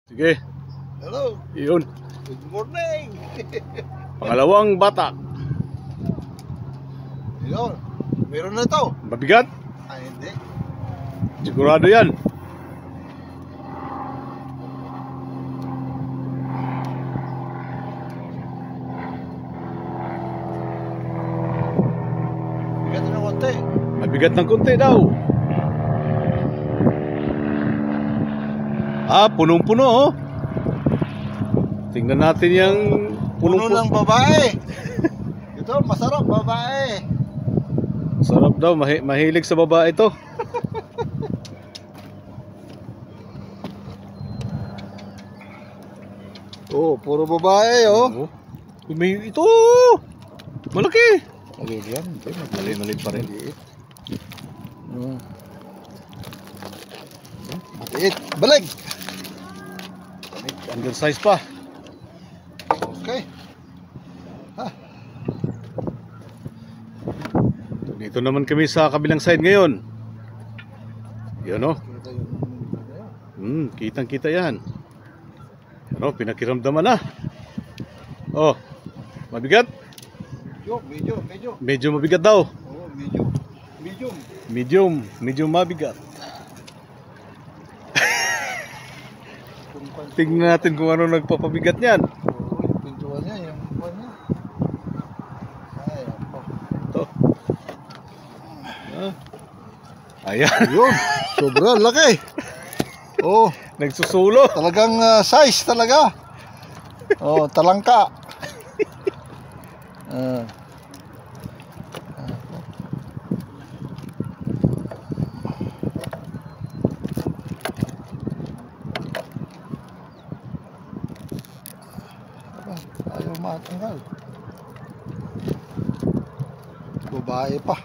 Sige. Hello. Iyon. Good morning. Pangalawang bata. Yun. Meron na to. Mabigat? Ay, hindi. Sigurado yan. Bigat na ng konti. Mabigat ng konti daw. Punong-puno oh. Tingnan natin yung Puno ng babae. Ito, masarap babae. Sarap daw, mahilig sa babae ito. Oh, puro babae oh. May ito. Malaki. Maliit yan. Maliit pa rin. Maliit. Balik. Undersize pa. Okay. Dito naman kami sa kabilang side ngayon. Yun oh. Kitang kita yan. Yan oh, pinakiramdaman na. Oh, mabigat? Medyo. Medyo mabigat daw. Oh, medium. Medyo mabigat. Tingnan natin kung ano nagpapabigat niyan. Oh, yung pintuan niya, yung pintuan niya. Ay, ako. Ito. Ayan. Yun, sobrang laki. Oh, Nagsusulo. talagang size talaga. Oh, talangka. Ayaw matanggal. Babae pa.